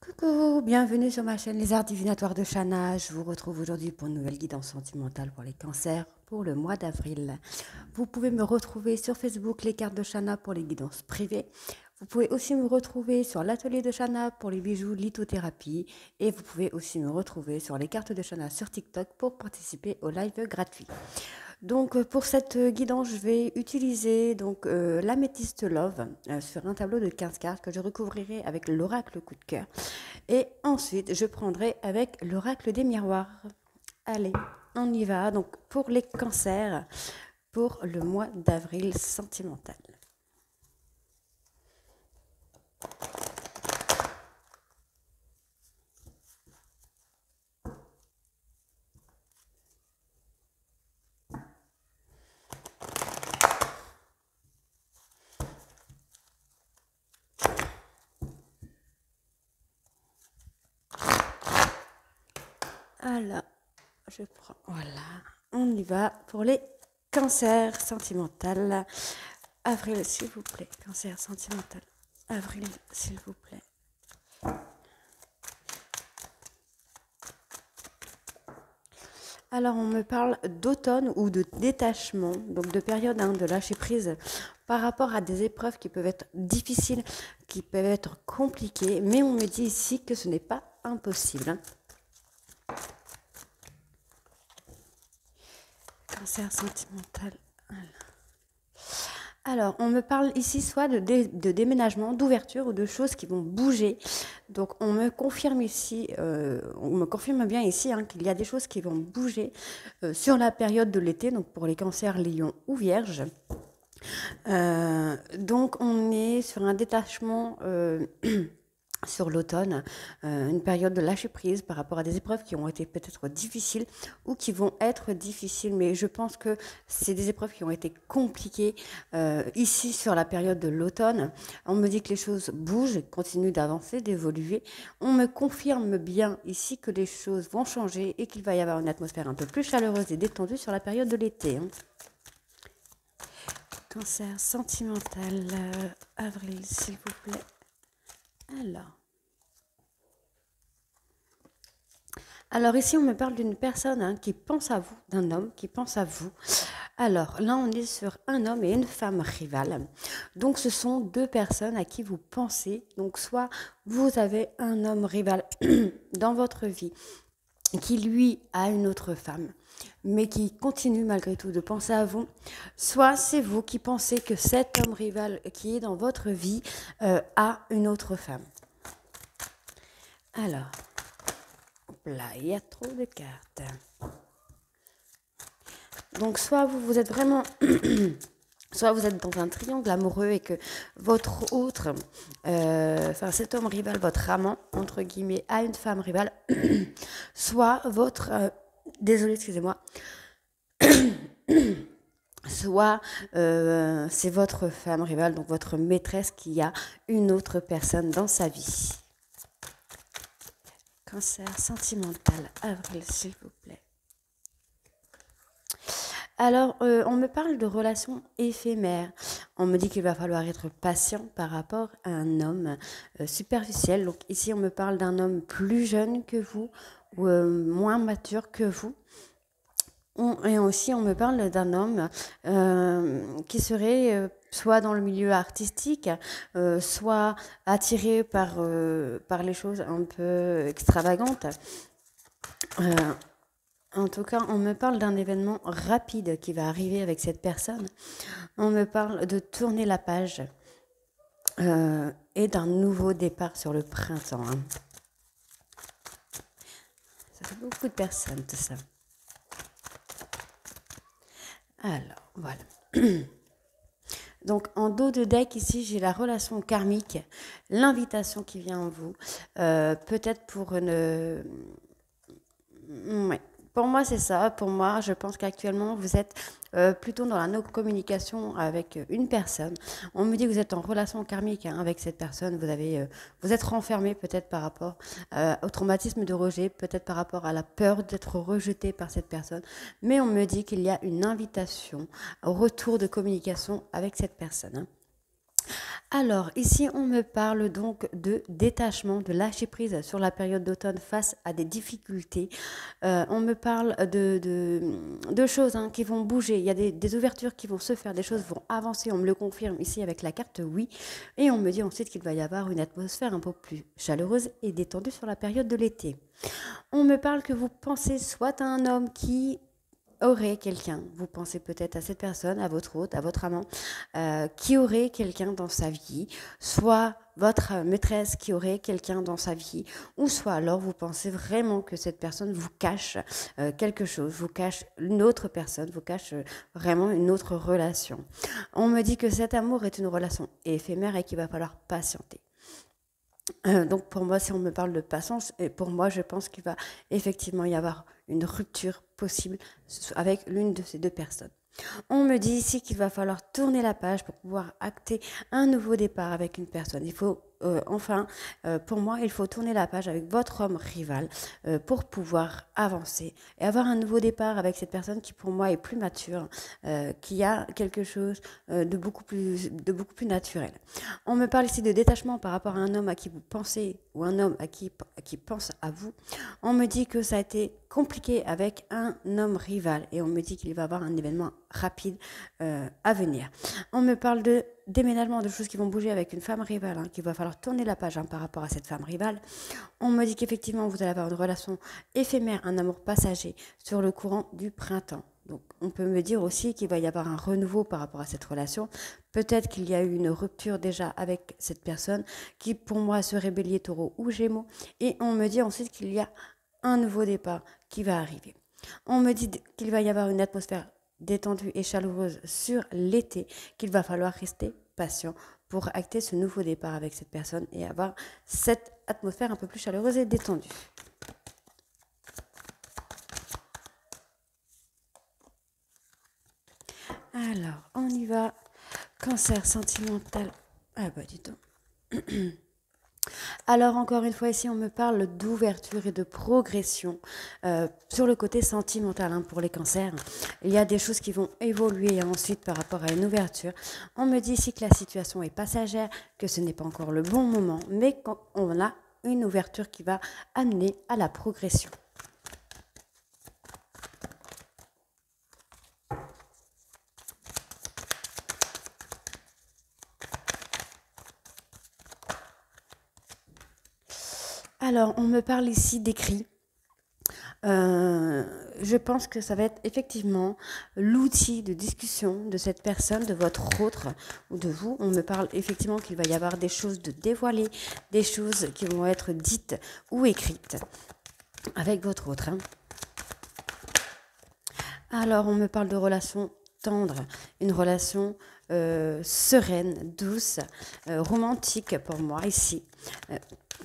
Coucou, bienvenue sur ma chaîne Les Arts Divinatoires de Shana. Je vous retrouve aujourd'hui pour une nouvelle guidance sentimentale pour les cancers pour le mois d'avril. Vous pouvez me retrouver sur Facebook Les Cartes de Shana pour les guidances privées. Vous pouvez aussi me retrouver sur l'atelier de Shana pour les bijoux lithothérapie. Et vous pouvez aussi me retrouver sur les cartes de Shana sur TikTok pour participer au live gratuit. Donc pour cette guidance, je vais utiliser l'améthyste Love sur un tableau de 15 cartes que je recouvrirai avec l'oracle coup de cœur. Et ensuite, je prendrai avec l'oracle des miroirs. Allez, on y va. Donc pour les cancers, pour le mois d'avril sentimental. Alors, je prends, voilà, on y va pour les cancers sentimentaux. Avril, s'il vous plaît, cancer sentimental. Avril, s'il vous plaît. Alors, on me parle d'automne ou de détachement, donc de période de lâcher prise par rapport à des épreuves qui peuvent être difficiles, qui peuvent être compliquées, mais on me dit ici que ce n'est pas impossible. Cancer sentimental. Alors, on me parle ici soit de déménagement, d'ouverture ou de choses qui vont bouger. Donc, on me confirme ici, on me confirme bien ici qu'il y a des choses qui vont bouger sur la période de l'été, donc pour les cancers, lions ou vierges. Donc, on est sur un détachement sur l'automne, une période de lâcher prise par rapport à des épreuves qui ont été peut-être difficiles ou qui vont être difficiles, mais je pense que c'est des épreuves qui ont été compliquées ici sur la période de l'automne. On me dit que les choses bougent, continuent d'avancer, d'évoluer. On me confirme bien ici que les choses vont changer et qu'il va y avoir une atmosphère un peu plus chaleureuse et détendue sur la période de l'été. Cancer sentimental, avril, s'il vous plaît. Alors ici, on me parle d'une personne qui pense à vous, d'un homme qui pense à vous. Alors là, on est sur un homme et une femme rivale. Donc ce sont deux personnes à qui vous pensez. Donc soit vous avez un homme rival dans votre vie qui lui a une autre femme, mais qui continue malgré tout de penser à vous, soit c'est vous qui pensez que cet homme rival qui est dans votre vie a une autre femme. Alors, là, il y a trop de cartes. Donc, soit vous êtes vraiment... soit vous êtes dans un triangle amoureux et que votre autre... cet homme rival, votre amant, entre guillemets, a une femme rivale. Soit votre... désolée, excusez-moi. Soit c'est votre femme rivale, donc votre maîtresse qui a une autre personne dans sa vie. Cancer sentimental, avril, s'il vous plaît. Alors, on me parle de relations éphémères. On me dit qu'il va falloir être patient par rapport à un homme superficiel. Donc ici, on me parle d'un homme plus jeune que vous ou moins mature que vous. Et aussi, on me parle d'un homme qui serait soit dans le milieu artistique, soit attiré par les choses un peu extravagantes. En tout cas, on me parle d'un événement rapide qui va arriver avec cette personne. On me parle de tourner la page et d'un nouveau départ sur le printemps. Ça fait beaucoup de personnes, tout ça. Alors, voilà. Donc, en dos de deck, ici, j'ai la relation karmique, l'invitation qui vient en vous. Peut-être pour une... Ouais. Pour moi, c'est ça. Pour moi, je pense qu'actuellement, vous êtes plutôt dans la no-communication avec une personne. On me dit que vous êtes en relation karmique avec cette personne. Vous êtes renfermé peut-être par rapport au traumatisme de rejet, peut-être par rapport à la peur d'être rejeté par cette personne. Mais on me dit qu'il y a une invitation au retour de communication avec cette personne. Alors, ici, on me parle donc de détachement, de lâcher prise sur la période d'automne face à des difficultés. On me parle de choses qui vont bouger. Il y a des ouvertures qui vont se faire, des choses vont avancer. On me le confirme ici avec la carte oui. Et on me dit ensuite qu'il va y avoir une atmosphère un peu plus chaleureuse et détendue sur la période de l'été. On me parle que vous pensez soit à un homme qui aurait quelqu'un, vous pensez peut-être à cette personne, à votre hôte, à votre amant, qui aurait quelqu'un dans sa vie, soit votre maîtresse qui aurait quelqu'un dans sa vie, ou soit alors vous pensez vraiment que cette personne vous cache quelque chose, vous cache une autre personne, vous cache vraiment une autre relation. On me dit que cet amour est une relation éphémère et qu'il va falloir patienter. Donc pour moi, si on me parle de patience, et pour moi, je pense qu'il va effectivement y avoir une rupture possible avec l'une de ces deux personnes. On me dit ici qu'il va falloir tourner la page pour pouvoir acter un nouveau départ avec une personne. Il faut pour moi, il faut tourner la page avec votre homme rival pour pouvoir avancer et avoir un nouveau départ avec cette personne qui pour moi est plus mature, qui a quelque chose de beaucoup plus naturel. On me parle ici de détachement par rapport à un homme à qui vous pensez ou un homme à qui pense à vous. On me dit que ça a été compliqué avec un homme rival et on me dit qu'il va y avoir un événement rapide à venir. On me parle de déménagement, de choses qui vont bouger avec une femme rivale, qu'il va falloir tourner la page par rapport à cette femme rivale. On me dit qu'effectivement vous allez avoir une relation éphémère, un amour passager sur le courant du printemps. Donc on peut me dire aussi qu'il va y avoir un renouveau par rapport à cette relation. Peut-être qu'il y a eu une rupture déjà avec cette personne qui pour moi serait Bélier, Taureau ou Gémeaux. Et on me dit ensuite qu'il y a un nouveau départ qui va arriver. On me dit qu'il va y avoir une atmosphère détendue et chaleureuse sur l'été, qu'il va falloir rester patient pour acter ce nouveau départ avec cette personne et avoir cette atmosphère un peu plus chaleureuse et détendue. Alors, on y va. Cancer sentimental. Ah bah dis donc. Alors encore une fois ici on me parle d'ouverture et de progression sur le côté sentimental pour les cancers. Il y a des choses qui vont évoluer ensuite par rapport à une ouverture. On me dit ici que la situation est passagère, que ce n'est pas encore le bon moment, mais qu'on a une ouverture qui va amener à la progression. Alors, on me parle ici d'écrit. Je pense que ça va être effectivement l'outil de discussion de cette personne, de votre autre ou de vous. On me parle effectivement qu'il va y avoir des choses de dévoilées, des choses qui vont être dites ou écrites avec votre autre. Alors, on me parle de relations tendres, une relation sereine, douce, romantique pour moi ici.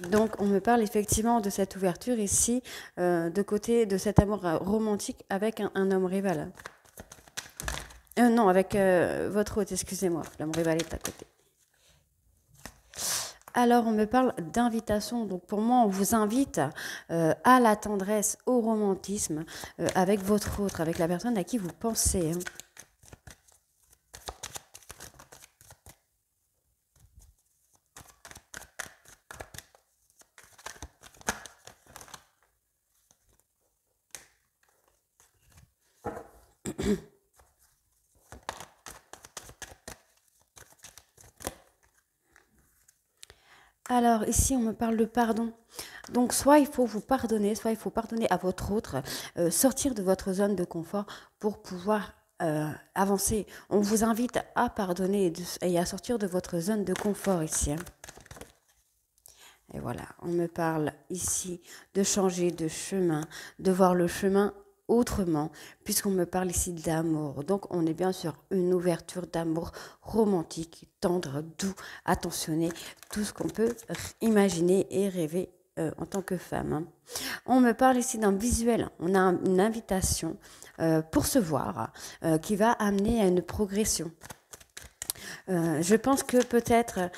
Donc, on me parle effectivement de cette ouverture ici, de côté de cet amour romantique avec un homme rival. Non, avec votre hôte, excusez-moi, l'homme rival est à côté. Alors, on me parle d'invitation. Donc, pour moi, on vous invite à la tendresse, au romantisme avec votre autre, avec la personne à qui vous pensez. Alors, ici, on me parle de pardon. Donc, soit il faut vous pardonner, soit il faut pardonner à votre autre, sortir de votre zone de confort pour pouvoir avancer. On vous invite à pardonner et à sortir de votre zone de confort ici. Et voilà, on me parle ici de changer de chemin, de voir le chemin autrement, puisqu'on me parle ici d'amour. Donc, on est bien sûr une ouverture d'amour romantique, tendre, doux, attentionné, tout ce qu'on peut imaginer et rêver en tant que femme. On me parle ici d'un visuel. On a une invitation pour se voir qui va amener à une progression. Je pense que peut-être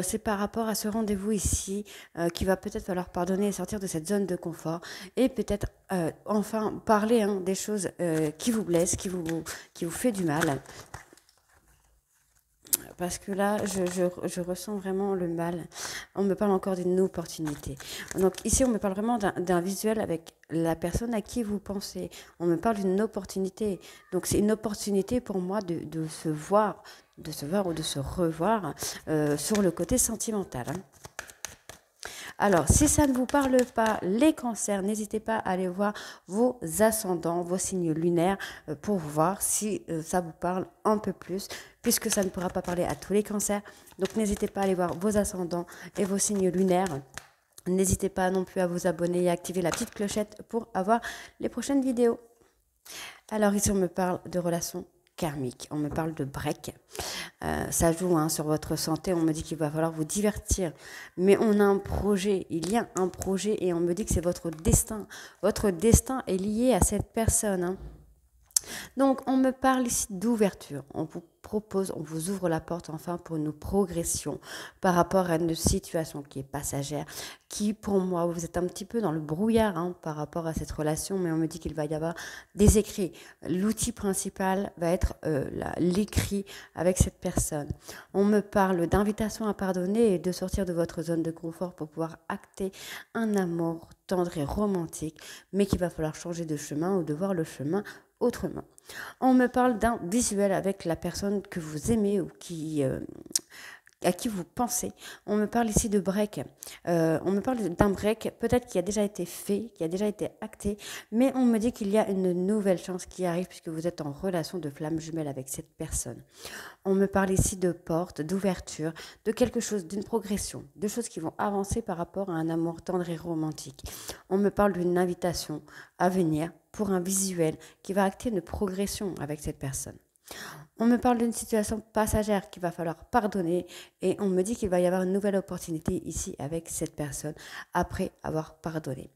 c'est par rapport à ce rendez-vous ici qu'il va peut-être falloir pardonner et sortir de cette zone de confort et peut-être enfin parler des choses qui vous blessent, qui vous fait du mal. parce que là, je ressens vraiment le mal. On me parle encore d'une opportunité. Donc ici, on me parle vraiment d'un visuel avec la personne à qui vous pensez. On me parle d'une opportunité. Donc c'est une opportunité pour moi de se voir, ou de se revoir sur le côté sentimental. Hein. Alors, si ça ne vous parle pas, les cancers, n'hésitez pas à aller voir vos ascendants, vos signes lunaires, pour voir si ça vous parle un peu plus, puisque ça ne pourra pas parler à tous les cancers. Donc, n'hésitez pas à aller voir vos ascendants et vos signes lunaires. N'hésitez pas non plus à vous abonner et à activer la petite clochette pour avoir les prochaines vidéos. Alors, ici, on me parle de relations karmiques, on me parle de break. Ça joue sur votre santé, on me dit qu'il va falloir vous divertir. Mais on a un projet, il y a un projet et on me dit que c'est votre destin. Votre destin est lié à cette personne. Hein. Donc, on me parle ici d'ouverture. On vous propose, on vous ouvre la porte enfin pour une progression par rapport à une situation qui est passagère, qui pour moi, vous êtes un petit peu dans le brouillard par rapport à cette relation, mais on me dit qu'il va y avoir des écrits. L'outil principal va être l'écrit avec cette personne. On me parle d'invitation à pardonner et de sortir de votre zone de confort pour pouvoir acter un amour tendre et romantique, mais qu'il va falloir changer de chemin ou de voir le chemin autrement. On me parle d'un visuel avec la personne que vous aimez ou à qui vous pensez. On me parle ici de break. On me parle d'un break peut-être qui a déjà été fait, qui a déjà été acté, mais on me dit qu'il y a une nouvelle chance qui arrive puisque vous êtes en relation de flamme jumelle avec cette personne. On me parle ici de porte, d'ouverture, de quelque chose, d'une progression, de choses qui vont avancer par rapport à un amour tendre et romantique. On me parle d'une invitation à venir pour un visuel qui va acter une progression avec cette personne. On me parle d'une situation passagère qu'il va falloir pardonner et on me dit qu'il va y avoir une nouvelle opportunité ici avec cette personne après avoir pardonné.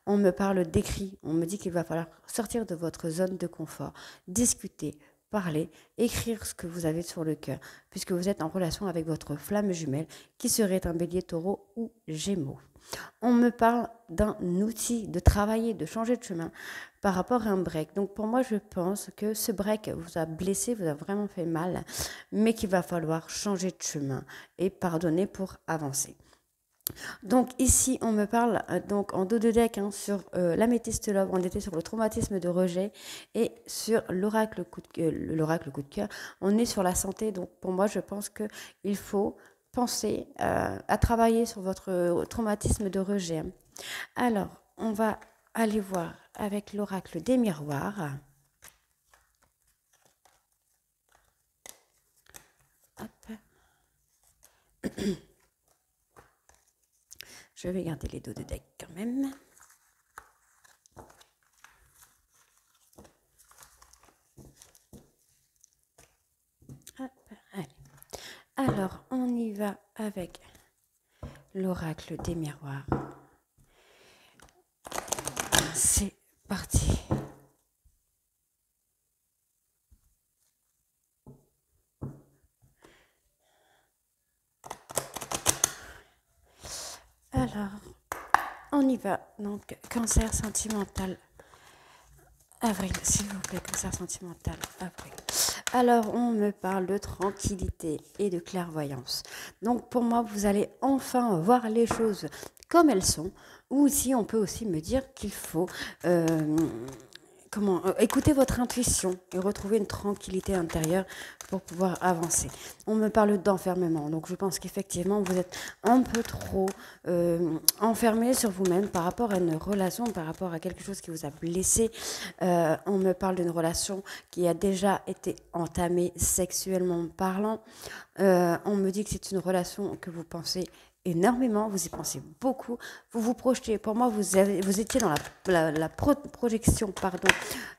On me parle d'écrit, on me dit qu'il va falloir sortir de votre zone de confort, discuter, parler, écrire ce que vous avez sur le cœur, puisque vous êtes en relation avec votre flamme jumelle qui serait un bélier, taureau ou gémeaux. On me parle d'un outil de travailler, de changer de chemin par rapport à un break. Donc pour moi, je pense que ce break vous a blessé, vous a vraiment fait mal, mais qu'il va falloir changer de chemin et pardonner pour avancer. Donc ici, on me parle donc en dos de deck sur l'améthyste love, on était sur le traumatisme de rejet et sur l'oracle coup de cœur, on est sur la santé. Donc pour moi, je pense qu'il faut penser à travailler sur votre traumatisme de rejet. Alors, on va aller voir avec l'oracle des miroirs. Hop. Je vais garder les dos de deck quand même. Hop, allez. Alors, on y va avec l'oracle des miroirs. C'est parti. Alors, on y va. Donc, cancer sentimental. Avril, s'il vous plaît, cancer sentimental. Avril. Alors, on me parle de tranquillité et de clairvoyance. Donc, pour moi, vous allez enfin voir les choses comme elles sont. Ou si on peut aussi me dire qu'il faut écouter votre intuition et retrouver une tranquillité intérieure pour pouvoir avancer. On me parle d'enfermement, donc je pense qu'effectivement vous êtes un peu trop enfermé sur vous-même par rapport à une relation, par rapport à quelque chose qui vous a blessé. On me parle d'une relation qui a déjà été entamée sexuellement parlant. On me dit que c'est une relation que vous pensez énormément, vous y pensez beaucoup, vous vous projetez. Pour moi, vous étiez dans la projection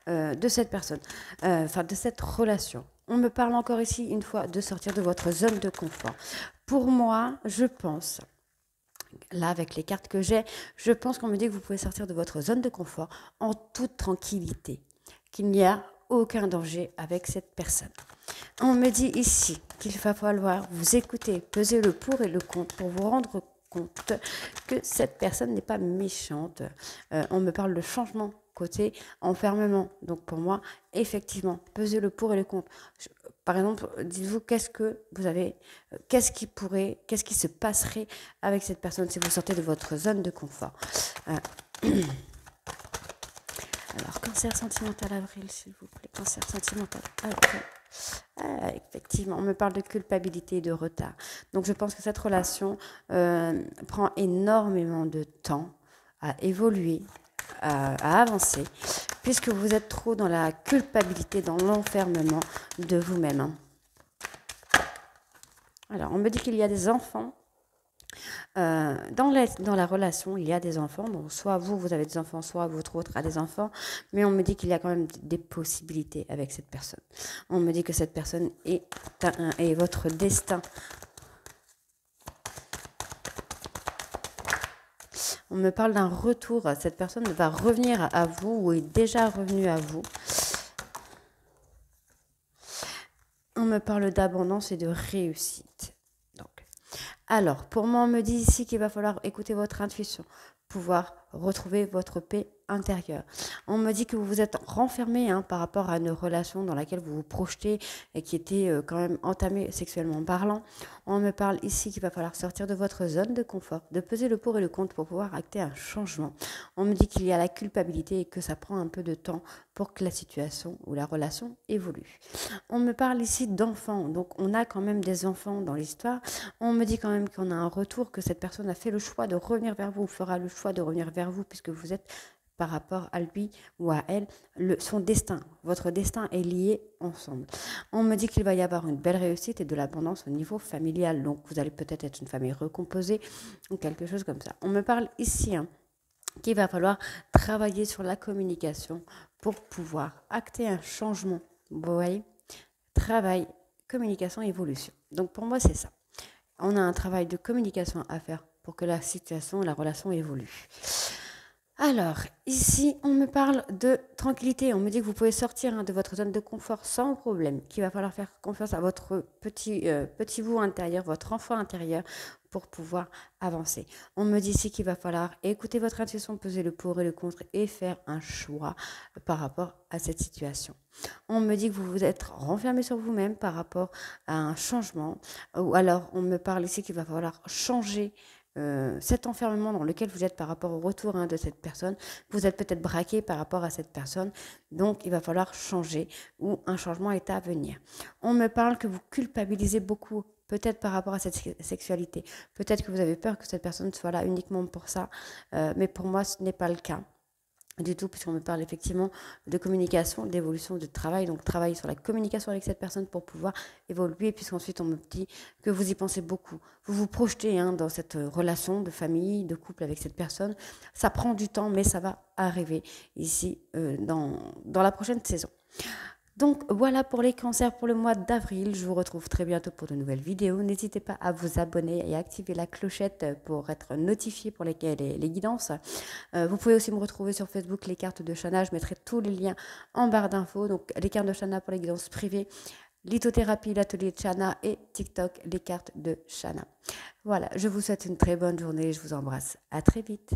de cette personne, de cette relation. On me parle encore ici, une fois, de sortir de votre zone de confort. Pour moi, je pense, là, avec les cartes que j'ai, je pense qu'on me dit que vous pouvez sortir de votre zone de confort en toute tranquillité, qu'il n'y a aucun danger avec cette personne. On me dit ici qu'il va falloir vous écouter, peser le pour et le contre pour vous rendre compte que cette personne n'est pas méchante. On me parle de changement côté enfermement. Donc pour moi, effectivement, peser le pour et le contre. par exemple, dites-vous qu'est-ce que vous avez, qu'est-ce qui se passerait avec cette personne si vous sortez de votre zone de confort. Alors, cancer sentimental avril, s'il vous plaît. Cancer sentimental avril. Effectivement, on me parle de culpabilité et de retard. Donc, je pense que cette relation prend énormément de temps à évoluer, à avancer, puisque vous êtes trop dans la culpabilité, dans l'enfermement de vous-même. Hein. Alors, on me dit qu'il y a des enfants. Dans la relation, il y a des enfants. Donc, soit vous avez des enfants, soit votre autre a des enfants. Mais on me dit qu'il y a quand même des possibilités avec cette personne. On me dit que cette personne est votre destin. On me parle d'un retour. Cette personne va revenir à vous ou est déjà revenue à vous. On me parle d'abondance et de réussite. Alors, pour moi, on me dit ici qu'il va falloir écouter votre intuition, pouvoir retrouver votre paix intérieure. On me dit que vous vous êtes renfermé par rapport à une relation dans laquelle vous vous projetez et qui était quand même entamée sexuellement parlant. On me parle ici qu'il va falloir sortir de votre zone de confort, de peser le pour et le contre pour pouvoir acter un changement. On me dit qu'il y a la culpabilité et que ça prend un peu de temps pour que la situation ou la relation évolue. On me parle ici d'enfants, donc on a quand même des enfants dans l'histoire. On me dit quand même qu'on a un retour, que cette personne a fait le choix de revenir vers vous, fera le choix de revenir vers vous puisque vous êtes par rapport à lui ou à elle, son destin, votre destin est lié ensemble. On me dit qu'il va y avoir une belle réussite et de l'abondance au niveau familial, donc vous allez peut-être être une famille recomposée ou quelque chose comme ça. On me parle ici qu'il va falloir travailler sur la communication pour pouvoir acter un changement. Vous voyez, travail, communication, évolution. Donc pour moi c'est ça. On a un travail de communication à faire pour que la situation, la relation évolue. Alors, ici, on me parle de tranquillité. On me dit que vous pouvez sortir de votre zone de confort sans problème, qu'il va falloir faire confiance à votre petit vous intérieur, votre enfant intérieur, pour pouvoir avancer. On me dit ici qu'il va falloir écouter votre intuition, peser le pour et le contre et faire un choix par rapport à cette situation. On me dit que vous vous êtes renfermé sur vous-même par rapport à un changement. Ou alors, on me parle ici qu'il va falloir changer cet enfermement dans lequel vous êtes par rapport au retour de cette personne. Vous êtes peut-être braqué par rapport à cette personne, donc il va falloir changer ou un changement est à venir. On me parle que vous culpabilisez beaucoup, peut-être par rapport à cette sexualité. Peut-être que vous avez peur que cette personne soit là uniquement pour ça, mais pour moi ce n'est pas le cas du tout, puisqu'on me parle effectivement de communication, d'évolution, de travail, donc travailler sur la communication avec cette personne pour pouvoir évoluer, puisqu'ensuite on me dit que vous y pensez beaucoup, vous vous projetez dans cette relation de famille, de couple avec cette personne, ça prend du temps, mais ça va arriver ici dans la prochaine saison. Donc voilà pour les cancers pour le mois d'avril. Je vous retrouve très bientôt pour de nouvelles vidéos. N'hésitez pas à vous abonner et à activer la clochette pour être notifié pour les guidances. Vous pouvez aussi me retrouver sur Facebook, les cartes de Shana. Je mettrai tous les liens en barre d'infos. Donc les cartes de Shana pour les guidances privées, lithothérapie, l'atelier de Shana et TikTok, les cartes de Shana. Voilà, je vous souhaite une très bonne journée. Je vous embrasse. À très vite.